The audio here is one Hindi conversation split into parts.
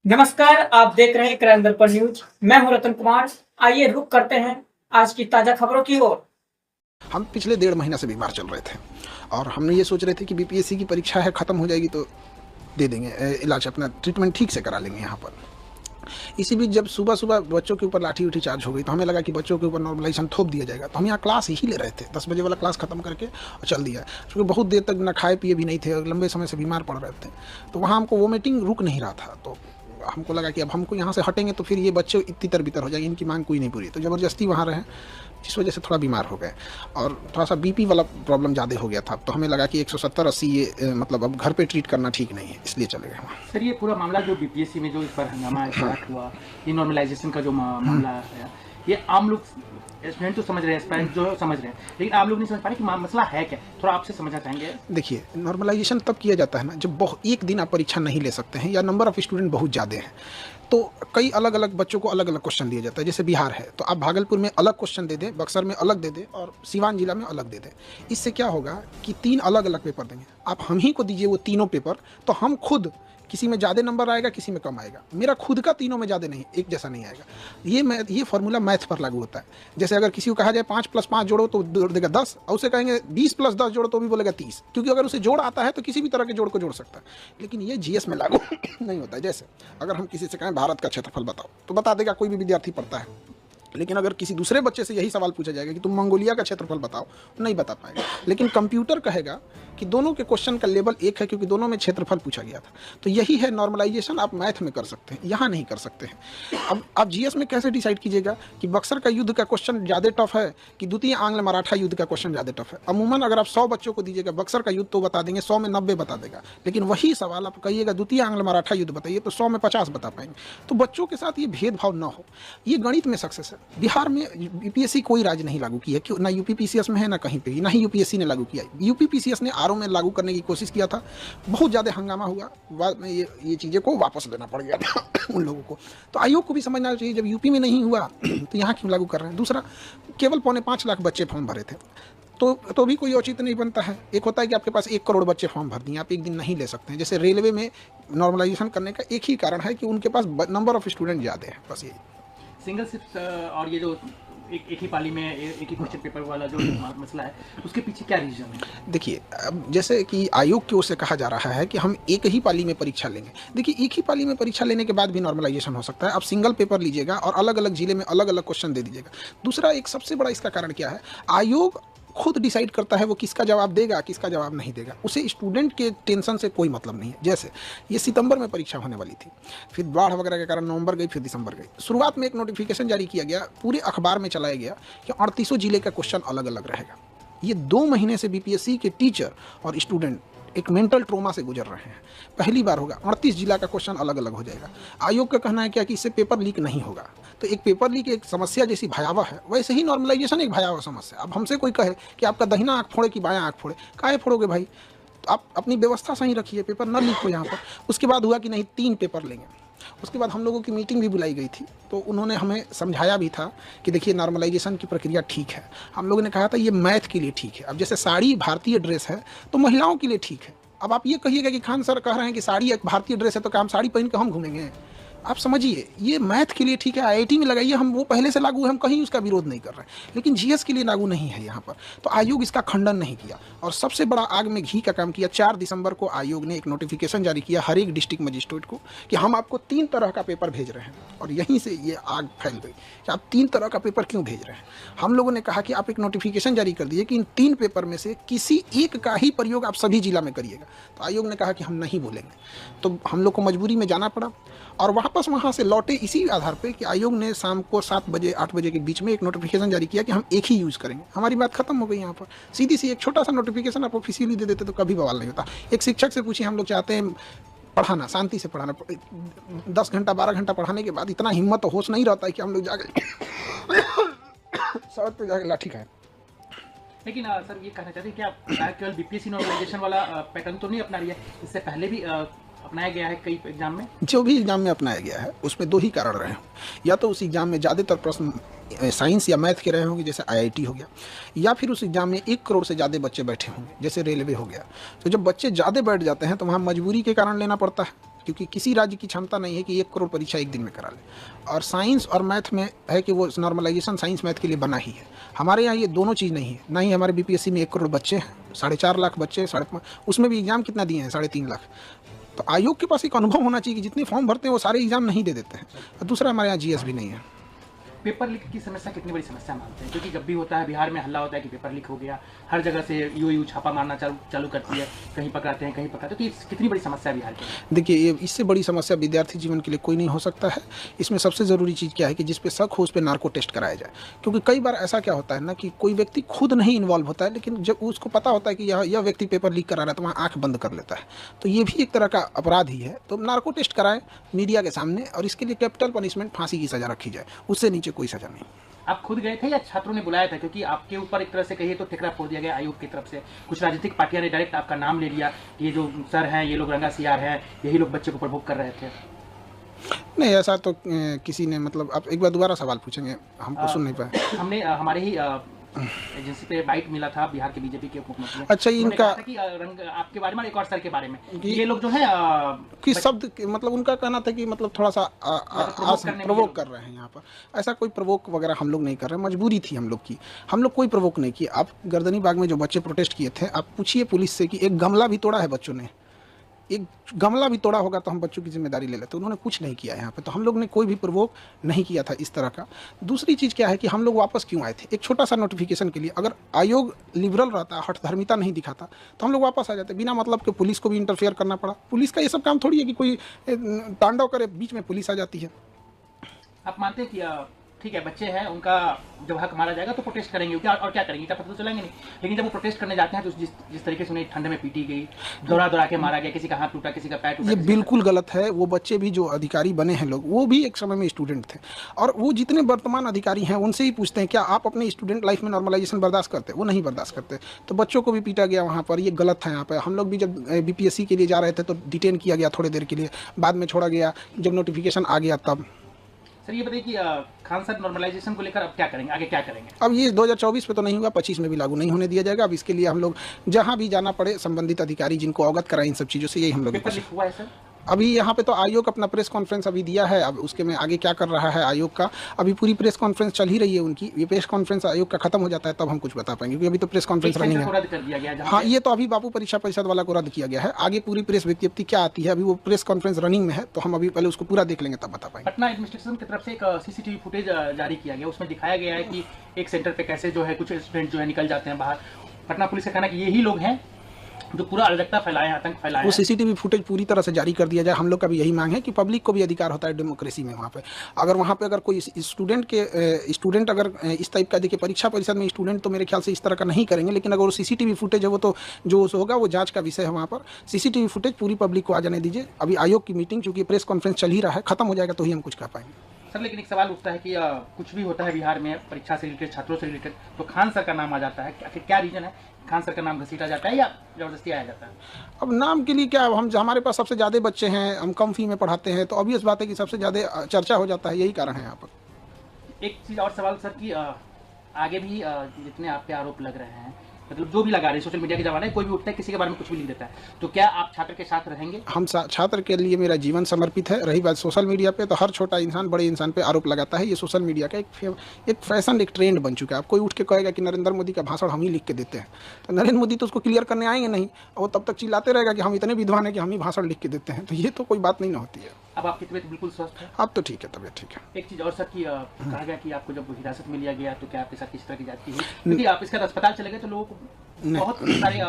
नमस्कार, आप देख रहे हैं क्राइम दर्पण न्यूज। मैं हूं रतन कुमार। आइए रुक करते हैं आज की ताजा खबरों की ओर। हम पिछले 1.5 महीना से बीमार चल रहे थे और हमने ये सोच रहे थे कि बीपीएससी की परीक्षा है, ख़त्म हो जाएगी तो दे देंगे इलाज, अपना ट्रीटमेंट ठीक से करा लेंगे यहाँ पर। इसी बीच जब सुबह सुबह बच्चों के ऊपर लाठी उठी चार्ज हो गई तो हमें लगा कि बच्चों के ऊपर नॉर्मलाइजेशन थोप दिया जाएगा, तो हम यहाँ क्लास ही ले रहे थे। 10 बजे वाला क्लास खत्म करके और चल दिया, क्योंकि बहुत देर तक ना खाए पिए भी नहीं थे और लंबे समय से बीमार पड़ रहे थे। तो वहाँ हमको वोमिटिंग रुक नहीं रहा था, तो हमको लगा कि अब हमको यहाँ से हटेंगे तो फिर ये बच्चे इतनी तरबितर हो जाएंगे, इनकी मांग कोई नहीं पूरी, तो ज़बरदस्ती वहाँ रहे, जिस वजह से थोड़ा बीमार हो गए और थोड़ा सा बीपी वाला प्रॉब्लम ज़्यादा हो गया था। तो हमें लगा कि 170-80 ये मतलब अब घर पे ट्रीट करना ठीक नहीं है, इसलिए चले गए वहाँ। सर, ये पूरा मामला जो बीपीएससी में जो इस पर हंगामा स्टार्ट हुआ, ये नॉर्मलाइजेशन का जो मामला है, ये आम लोग स्टूडेंट तो समझ रहे हैं, एस्पायरेंट जो समझ रहे हैं, लेकिन आप लोग नहीं समझ पा रहे कि मसला है क्या। थोड़ा आपसे समझना चाहेंगे। देखिए, नॉर्मलाइजेशन तब किया जाता है ना जब एक दिन आप परीक्षा नहीं ले सकते हैं या नंबर ऑफ स्टूडेंट बहुत ज़्यादा हैं, तो कई अलग अलग बच्चों को अलग अलग क्वेश्चन दिया जाता है। जैसे बिहार है तो आप भागलपुर में अलग क्वेश्चन दे दें, बक्सर में अलग दे दें और सिवान जिला में अलग दे दें। इससे क्या होगा कि 3 अलग अलग पेपर देंगे, आप हम ही को दीजिए वो तीनों पेपर, तो हम खुद किसी में ज़्यादा नंबर आएगा, किसी में कम आएगा। मेरा खुद का तीनों में ज़्यादा नहीं, एक जैसा नहीं आएगा। ये फार्मूला मैथ पर लागू होता है। जैसे अगर किसी को कहा जाए 5 + 5 जोड़ो तो जोड़ देगा 10, और उसे कहेंगे 20 + 10 जोड़ो तो भी बोलेगा 30, क्योंकि अगर उसे जोड़ आता है तो किसी भी तरह के जोड़ को जोड़ सकता है। लेकिन ये जीएस में लागू नहीं होता है। जैसे अगर हम किसी से कहें भारत का क्षेत्रफल बताओ तो बता देगा, कोई भी विद्यार्थी पढ़ता है। लेकिन अगर किसी दूसरे बच्चे से यही सवाल पूछा जाएगा कि तुम मंगोलिया का क्षेत्रफल बताओ, नहीं बता पाएगा। लेकिन कंप्यूटर कहेगा कि दोनों के क्वेश्चन का लेवल एक है, क्योंकि दोनों में क्षेत्रफल पूछा गया था। तो यही है नॉर्मलाइजेशन, आप मैथ में कर सकते हैं, यहाँ नहीं कर सकते हैं। अब आप जीएस में कैसे डिसाइड कीजिएगा कि बक्सर का युद्ध का क्वेश्चन ज़्यादा टफ है कि द्वितीय आंग्ल मराठा युद्ध का क्वेश्चन ज़्यादा टफ है। अमूमन अगर आप 100 बच्चों को दीजिएगा बक्सर का युद्ध तो बता देंगे, 100 में 90 बता देगा। लेकिन वही सवाल आप कहिएगा द्वितीय आंग्ल मराठा युद्ध बताइए तो 100 में 50 बता पाएंगे। तो बच्चों के साथ ये भेदभाव न हो, ये गणित में सक्सेस है। बिहार में यूपीएससी कोई राज्य नहीं लागू किया, क्यों ना यूपीपीसीएस में है ना कहीं पे, ना ही यूपीएससी ने लागू किया। यूपीपीसीएस ने आरओ में लागू करने की कोशिश किया था, बहुत ज़्यादा हंगामा हुआ, बाद में ये चीज़ें को वापस लेना पड़ गया था उन लोगों को। तो आयोग को भी समझना चाहिए, जब यूपी में नहीं हुआ तो यहाँ क्यों लागू कर रहे हैं। दूसरा, केवल 4.25 लाख बच्चे फॉर्म भरे थे, तो भी कोई औचित्य नहीं बनता है। एक होता है कि आपके पास 1 करोड़ बच्चे फॉर्म भर दिए, आप एक दिन नहीं ले सकते हैं। जैसे रेलवे में नॉर्मलाइजेशन करने का एक ही कारण है कि उनके पास नंबर ऑफ स्टूडेंट ज़्यादा है, बस यही। सिंगल शिफ्ट और ये जो एक ही पाली में एक ही क्वेश्चन पेपर वाला जो मसला है, उसके पीछे क्या रीजन है। देखिए, अब जैसे कि आयोग की ओर से कहा जा रहा है कि हम एक ही पाली में परीक्षा लेंगे। देखिए, एक ही पाली में परीक्षा लेने के बाद भी नॉर्मलाइजेशन हो सकता है। आप सिंगल पेपर लीजिएगा और अलग अलग जिले में अलग अलग क्वेश्चन दे दीजिएगा। दूसरा, एक सबसे बड़ा इसका कारण क्या है, आयोग खुद डिसाइड करता है वो किसका जवाब देगा, किसका जवाब नहीं देगा। उसे स्टूडेंट के टेंशन से कोई मतलब नहीं है। जैसे ये सितंबर में परीक्षा होने वाली थी, फिर बाढ़ वगैरह के कारण नवंबर गई, फिर दिसंबर गई। शुरुआत में एक नोटिफिकेशन जारी किया गया, पूरे अखबार में चलाया गया कि 38 जिले का क्वेश्चन अलग अलग रहेगा। ये 2 महीने से बीपीएससी के टीचर और स्टूडेंट एक मेंटल ट्रोमा से गुजर रहे हैं। पहली बार होगा 38 जिला का क्वेश्चन अलग अलग हो जाएगा। आयोग का कहना है क्या कि इससे पेपर लीक नहीं होगा। तो एक पेपर लीक एक समस्या जैसी भयावह है, वैसे ही नॉर्मलाइजेशन एक भयावह समस्या। अब हमसे कोई कहे कि आपका दाहिना आँख फोड़े कि बायां आँख फोड़े, काहे फोड़ोगे भाई। तो आप अपनी व्यवस्था सही रखिए, पेपर न लीक हो यहाँ पर। उसके बाद हुआ कि नहीं 3 पेपर लेंगे। उसके बाद हम लोगों की मीटिंग भी बुलाई गई थी, तो उन्होंने हमें समझाया भी था कि देखिए नॉर्मलाइजेशन की प्रक्रिया ठीक है। हम लोगों ने कहा था ये मैथ के लिए ठीक है। अब जैसे साड़ी भारतीय ड्रेस है तो महिलाओं के लिए ठीक है। अब आप ये कहिएगा कि खान सर कह रहे हैं कि साड़ी एक भारतीय ड्रेस है तो क्या हम साड़ी पहन के हम घूमेंगे। आप समझिए, ये मैथ के लिए ठीक है, आईआईटी में लगाइए, हम वो पहले से लागू है, हम कहीं उसका विरोध नहीं कर रहे हैं। लेकिन जीएस के लिए लागू नहीं है यहाँ पर। तो आयोग इसका खंडन नहीं किया और सबसे बड़ा आग में घी का काम किया। 4 दिसंबर को आयोग ने एक नोटिफिकेशन जारी किया हर एक डिस्ट्रिक्ट मजिस्ट्रेट को कि हम आपको 3 तरह का पेपर भेज रहे हैं। और यहीं से ये आग फैल गई कि आप 3 तरह का पेपर क्यों भेज रहे हैं। हम लोगों ने कहा कि आप एक नोटिफिकेशन जारी कर दीजिए कि इन 3 पेपर में से किसी एक का ही प्रयोग आप सभी जिला में करिएगा। तो आयोग ने कहा कि हम नहीं बोलेंगे। तो हम लोग को मजबूरी में जाना पड़ा और वापस वहाँ से लौटे इसी आधार पे कि आयोग ने शाम को 7 बजे 8 बजे के बीच में एक नोटिफिकेशन जारी किया कि हम एक ही यूज़ करेंगे। हमारी बात खत्म हो गई यहाँ पर। सीधी सी एक छोटा सा नोटिफिकेशन आप ऑफिशियली दे देते तो कभी बवाल नहीं होता। एक शिक्षक से पूछिए, हम लोग चाहते हैं पढ़ाना, शांति से पढ़ाना। 10 घंटा 12 घंटा पढ़ाने के बाद इतना हिम्मत और होश नहीं रहता है कि हम लोग जाके सड़क पर जाके लाठी खाएं। लेकिन सर, ये कहना चाहते हैं कि आप केवल बीपीएससी नॉर्मलाइजेशन वाला पैटर्न तो नहीं अपना रही है, इससे पहले भी अपनाया गया है कई एग्जाम में। जो भी एग्जाम में अपनाया गया है उसमें 2 ही कारण रहे हों। या तो उस एग्जाम में ज़्यादातर प्रश्न साइंस या मैथ के रहे होंगे, जैसे आईआईटी हो गया, या फिर उस एग्जाम में 1 करोड़ से ज़्यादा बच्चे बैठे होंगे, जैसे रेलवे हो गया। तो जब बच्चे ज़्यादा बैठ जाते हैं तो वहाँ मजबूरी के कारण लेना पड़ता है। क्योंकि किसी राज्य की क्षमता नहीं है कि 1 करोड़ परीक्षा एक दिन में करा ले। और साइंस और मैथ में है कि वो नॉर्मलाइजेशन साइंस मैथ के लिए बना ही है। हमारे यहाँ ये दोनों चीज़ नहीं है। ना ही हमारे बीपीएससी में 1 करोड़ बच्चे हैं, 4.5 लाख बच्चे, उसमें भी एग्ज़ाम कितना दिए हैं, 3.5 लाख। तो आयोग के पास एक अनुभव होना चाहिए कि जितने फॉर्म भरते हैं वो सारे एग्जाम नहीं दे देते हैं। और दूसरा, हमारे यहाँ जीएस भी नहीं है। पेपर लीक की समस्या कितनी बड़ी समस्या मानते हैं? क्योंकि जब भी होता है बिहार में हल्ला होता है कि पेपर लीक हो गया, हर जगह से यू छापा मारना चालू करती है, कहीं पकड़ाते हैं कहीं पकड़ाते हैं, तो ये कितनी बड़ी समस्या है बिहार की? देखिए, ये इससे बड़ी समस्या विद्यार्थी जीवन के लिए कोई नहीं हो सकता है। इसमें सबसे ज़रूरी चीज़ क्या है कि जिस पे शक हो उस पे नार्को टेस्ट कराया जाए। क्योंकि कई बार ऐसा क्या होता है ना कि कोई व्यक्ति खुद नहीं इन्वॉल्व होता है, लेकिन जब उसको पता होता है कि यह व्यक्ति पेपर लीक करा रहा है तो वहाँ आँख बंद कर लेता है। तो ये भी एक तरह का अपराध ही है। तो नार्को टेस्ट कराएं मीडिया के सामने, और इसके लिए कैपिटल पनिशमेंट, फांसी की सज़ा रखी जाए, उससे नीचे कोई सज़ा नहीं। आप खुद गए थे या छात्रों ने बुलाया था? क्योंकि आपके ऊपर एक तरह से कहिए तो ठिकरा फोड़ दिया गया आयोग की तरफ से। कुछ राजनीतिक पार्टियां ने डायरेक्ट आपका नाम ले लिया कि ये जो सर हैं, ये लोग रंगा सियार हैं, यही लोग बच्चे को प्रभुक कर रहे थे। नहीं, ऐसा तो किसी ने, मतलब आप एक बार दोबारा सवाल पूछेंगे, हमको सुन नहीं पाए। हमने हमारे ही एजेंसी पे बाइट मिला था बिहार के बीजेपी के उप मुख्यमंत्री। अच्छा, इनका कि आपके बारे में, एक और सर के बारे में, ये लोग जो है किस शब्द, मतलब उनका कहना था कि मतलब थोड़ा सा प्रवोक कर रहे हैं यहाँ पर। ऐसा कोई प्रवोक वगैरह हम लोग नहीं कर रहे, मजबूरी थी हम लोग की। हम लोग कोई प्रवोक नहीं किया। आप गर्दनी बाग में जो बच्चे प्रोटेस्ट किए थे, आप पूछिए पुलिस से कि एक गमला भी तोड़ा है बच्चों ने, एक गमला भी तोड़ा होगा तो हम बच्चों की जिम्मेदारी ले लेते। उन्होंने कुछ नहीं किया यहाँ पे। तो हम लोग ने कोई भी प्रवोक नहीं किया था इस तरह का। दूसरी चीज़ क्या है कि हम लोग वापस क्यों आए थे, एक छोटा सा नोटिफिकेशन के लिए। अगर आयोग लिबरल रहता, हठधर्मिता नहीं दिखाता, तो हम लोग वापस आ जाते। बिना मतलब के पुलिस को भी इंटरफेयर करना पड़ा। पुलिस का ये सब काम थोड़ी है कि कोई तांडव करे, बीच में पुलिस आ जाती है। आप मानते हैं कि ठीक है, बच्चे हैं, उनका जब हक मारा जाएगा तो प्रोटेस्ट करेंगे, क्या और क्या करेंगे, क्या पता तो चलेंगे नहीं। लेकिन जब वो प्रोटेस्ट करने जाते हैं तो जिस तरीके से उन्हें ठंड में पीटी गई, दौड़ा के मारा गया, किसी का हाथ टूटा, किसी का पैर टूटा, ये बिल्कुल गलत है। वो बच्चे भी जो अधिकारी बने हैं लोग, वो भी एक समय में स्टूडेंट थे। और वो जितने वर्तमान अधिकारी हैं उनसे ही पूछते हैं क्या आप अपने स्टूडेंट लाइफ में नॉर्मलाइजेशन बर्दाश्त करते? वो नहीं बर्दाश्त करते। तो बच्चों को भी पीटा गया वहाँ पर, ये गलत है। यहाँ पर हम लोग भी जब बीपीएससी के लिए जा रहे थे तो डिटेन किया गया थोड़ी देर के लिए, बाद में छोड़ा गया जब नोटिफिकेशन आ गया तब। सर ये बताइए कि खान सर नॉर्मलाइजेशन को लेकर अब क्या करेंगे, आगे क्या करेंगे? अब ये 2024 पे तो नहीं हुआ, 25 में भी लागू नहीं होने दिया जाएगा। अब इसके लिए हम लोग जहाँ भी जाना पड़े, संबंधित अधिकारी जिनको अवगत कराएं इन सब चीज़ों से, यही हम लोग। पेपर लीक हुआ है सर? अभी यहाँ पे तो आयोग अपना प्रेस कॉन्फ्रेंस अभी दिया है। अब उसके में आगे क्या कर रहा है आयोग का, अभी पूरी प्रेस कॉन्फ्रेंस चल ही रही है उनकी। ये प्रेस कॉन्फ्रेंस आयोग का खत्म हो जाता है तब हम कुछ बता पाएंगे, क्योंकि अभी तो प्रेस कॉन्फ्रेंस रनिंग है। रद्द कर दिया गया। हाँ, ये तो अभी बापू परीक्षा परिषद वाला को रद्द किया गया है। आगे पूरी प्रेस विज्ञप्ति क्या आती है, अभी वो प्रेस कॉन्फ्रेंस रनिंग में है, तो हम अभी पहले उसको पूरा देख लेंगे तब बता पाएंगे। पटना एडमिनिस्ट्रेशन की तरफ से एक सीसीटीवी फुटेज जारी किया गया, उसमें दिखाया गया है कि एक सेंटर पे कैसे जो है कुछ स्टूडेंट जो है निकल जाते हैं बाहर। पटना पुलिस का कहना है कि यही लोग हैं जो पूरा अराजकता फैलाए, आतंक फैलाए। वो सीसीटीवी फुटेज पूरी तरह से जारी कर दिया जाए। हम लोग का भी यही मांग है कि पब्लिक को भी अधिकार होता है डेमोक्रेसी में। वहाँ पे अगर कोई स्टूडेंट अगर इस टाइप का, देखिए परीक्षा परिषद में स्टूडेंट तो मेरे ख्याल से इस तरह का नहीं करेंगे, लेकिन अगर वो सीसीटीवी फुटेज है वो तो जो होगा वो जांच का विषय है। वहाँ पर सीसीटीवी फुटेज पूरी पब्लिक को आ जाने दीजिए। अभी आयोग की मीटिंग, चूंकि प्रेस कॉन्फ्रेंस चल ही रहा है, खत्म हो जाएगा तो ही हम कुछ कह पाएंगे। सर लेकिन एक सवाल उठता है कि कुछ भी होता है बिहार में परीक्षा से रिलेटेड, छात्रों से रिलेटेड, तो खान सर का नाम आ जाता है। आखिर क्या रीजन है, खान सर का नाम घसीटा जाता है या जबरदस्ती आया जाता है? अब नाम के लिए क्या, हमारे पास सबसे ज़्यादा बच्चे हैं, हम कम फी में पढ़ाते हैं, तो ऑब्वियस बात है कि सबसे ज़्यादा चर्चा हो जाता है, यही कारण है यहाँ पर। एक चीज़ और सवाल सर कि आगे भी जितने आप पे आरोप लग रहे हैं, मतलब जो भी लगा रहे हैं, सोशल मीडिया के जमाने कोई भी उठता है, किसी के बारे में कुछ भी लिख देता है, तो क्या आप छात्र के साथ रहेंगे? हम छात्र के लिए मेरा जीवन समर्पित है। रही बात सोशल मीडिया पे, तो हर छोटा इंसान बड़े इंसान पे आरोप लगाता है। ये सोशल मीडिया का एक फैशन, एक ट्रेंड बन चुका है। अब कोई उठ के कहेगा कि नरेंद्र मोदी का भाषण हम ही लिख के देते हैं, तो नरेंद्र मोदी तो उसको क्लियर करने आएंगे नहीं, और वो तब तक चिल्लाते रहेगा कि हम इतने विद्वान हैं कि हम ही भाषण लिख के देते हैं। तो ये तो कोई बात नहीं ना होती है। अब आपकी तबीयत बिल्कुल स्वस्थ है? अब तो ठीक है, तबीयत ठीक है। एक चीज़ और सर कि कहा गया कि आपको जब हिरासत में लिया गया तो क्या आपके साथ किस तरह की जाती हुई? क्योंकि आप इसका अस्पताल चले गए तो लोगों को बहुत सारे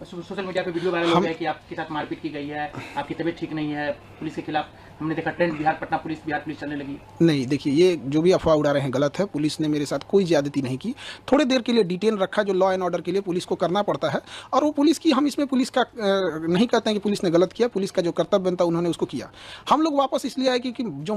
सोशल मीडिया पे वीडियो वायरल हो गया कि आपके साथ मारपीट की गई है, आपकी तबीयत ठीक नहीं है, पुलिस के खिलाफ हमने देखा ट्रेंड बिहार पुलिस चलने लगी। नहीं, देखिए ये जो भी अफवाह उड़ा रहे हैं गलत है। पुलिस ने मेरे साथ कोई ज्यादती नहीं की। थोड़ी देर के लिए डिटेन रखा, जो लॉ एंड ऑर्डर के लिए पुलिस को करना पड़ता है, और वो पुलिस की, हम इसमें पुलिस का नहीं कहते हैं कि पुलिस ने गलत किया। पुलिस का जो कर्तव्य बनता उन्होंने उसको किया। हम लोग वापस इसलिए आए कि जो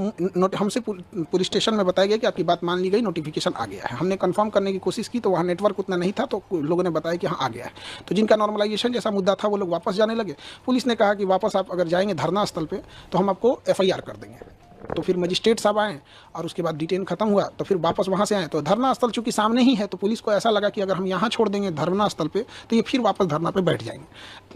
हमसे पुलिस स्टेशन में बताया गया कि आपकी बात मान ली गई, नोटिफिकेशन आ गया है। हमने कंफर्म करने की कोशिश की तो वहाँ नेटवर्क उतना नहीं था, तो लोगों ने बताया कि हाँ आ गया है। तो जिनका नॉर्मलाइजेशन जैसा मुद्दा था वो लोग वापस जाने लगे। पुलिस ने कहा कि वापस आप अगर जाएंगे धरना स्थल पे तो हम आपको FIR कर देंगे। तो फिर मजिस्ट्रेट साहब आए और उसके बाद डिटेन खत्म हुआ तो फिर वापस वहाँ से आए, तो धरना स्थल चूंकि सामने ही है तो पुलिस को ऐसा लगा कि अगर हम यहाँ छोड़ देंगे धरना स्थल पे तो ये फिर वापस धरना पे बैठ जाएंगे,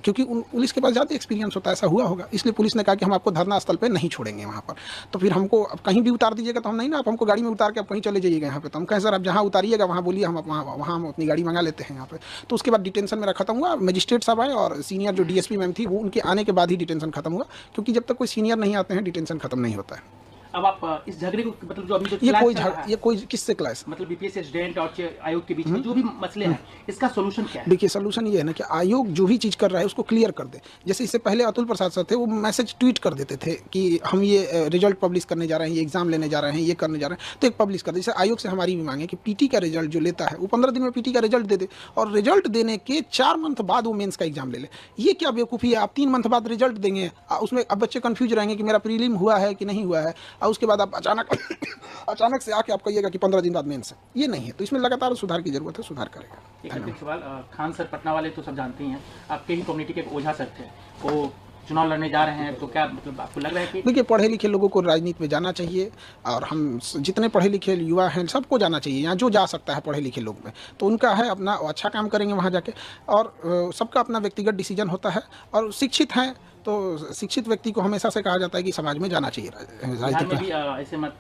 क्योंकि पुलिस के पास ज़्यादा एक्सपीरियंस होता है, ऐसा हुआ होगा, इसलिए पुलिस ने कहा कि हम आपको धरना स्थल पे नहीं छोड़ेंगे वहाँ पर। तो फिर हमको अब कहीं भी उतार दीजिएगा तो हम नहीं ना, आप हमको गाड़ी में उतार के आप कहीं चले जाइएगा यहाँ पे, तो हम कहें सर आप जहाँ उतारिएगा वहाँ बोलिए, हम वहाँ हम अपनी गाड़ी मंगा लेते हैं यहाँ पे। तो उसके बाद डिटेंशन मेरा खत्म हुआ, मजिस्ट्रेट साहब आए और सीनियर जो डीएसपी मैम थी वो उनके आने के बाद ही डिटेंशन खत्म हुआ, क्योंकि जब तक कोई सीनियर नहीं आते हैं डिटेंशन खत्म नहीं होता है। अब आप इस झगड़े को मतलब जो अभी जो clash चल रहा है, ये कोई किससे क्लास, मतलब बीपीएससी स्टूडेंट और आयोग के बीच में जो भी मसले हैं, इसका सोल्यूशन क्या है? देखिए सोल्यूशन ये है ना कि आयोग जो भी चीज़ कर रहा है उसको क्लियर कर दे। जैसे इससे पहले अतुल प्रसाद सर थे, वो मैसेज ट्वीट कर देते थे कि हम ये रिजल्ट पब्लिश करने जा रहे हैं, ये एग्जाम लेने जा रहे हैं, ये करने जा रहे हैं, तो एक पब्लिश कर दे। जैसे आयोग से हमारी भी मांगे कि पीटी का रिजल्ट जो लेता है वो 15 दिन में पीटी का रिजल्ट दे दे, और रिजल्ट देने के 4 मंथ बाद वो मेंस का एग्जाम ले ले। ये क्या बेवकूफ़ी है, आप 3 मंथ बाद रिजल्ट देंगे, उसमें अब बच्चे कन्फ्यूज रहेंगे कि मेरा प्रीलिम हुआ है कि नहीं हुआ है, और उसके बाद आप अचानक से आके आप कहिएगा कि 15 दिन बाद मेंस है, ये नहीं है। तो इसमें लगातार सुधार की जरूरत है, सुधार करेगा। एक अंतिम सवाल, खान सर पटना वाले तो सब जानते ही हैं, आपके ही कम्युनिटी के ओझा सर थे, वो चुनाव लड़ने जा रहे हैं, तो क्या मतलब आपको लग रहा है कि देखिए पढ़े लिखे लोगों को राजनीति में जाना चाहिए, और हम जितने पढ़े लिखे युवा हैं सबको जाना चाहिए, यहाँ जो जा सकता है पढ़े लिखे लोग में, तो उनका है अपना अच्छा काम करेंगे वहाँ जाके, और सबका अपना व्यक्तिगत डिसीजन होता है, और शिक्षित हैं तो शिक्षित व्यक्ति को हमेशा से कहा जाता है कि समाज में जाना चाहिए बिहार में भी ऐसे मत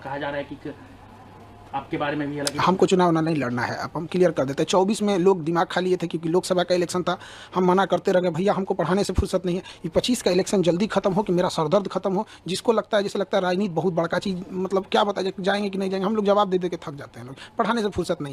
कहा जा रहा है कि आपके बारे में भी, हालांकि हमको चुनाव ना नहीं लड़ना है, अब हम क्लियर कर देते हैं। 24 में लोग दिमाग खा लिए थे क्योंकि लोकसभा का इलेक्शन था, हम मना करते रह गए भैया हमको पढ़ाने से फुर्सत नहीं है, ये 25 का इलेक्शन जल्दी खत्म हो कि मेरा सरदर्द खत्म हो। जिसको लगता है जैसे लगता है राजनीति बहुत बड़का चीज़, मतलब क्या बताया जाएंगे कि नहीं जाएंगे, हम लोग जवाब दे दे के थक जाते हैं, लोग पढ़ाने से फुर्सत नहीं।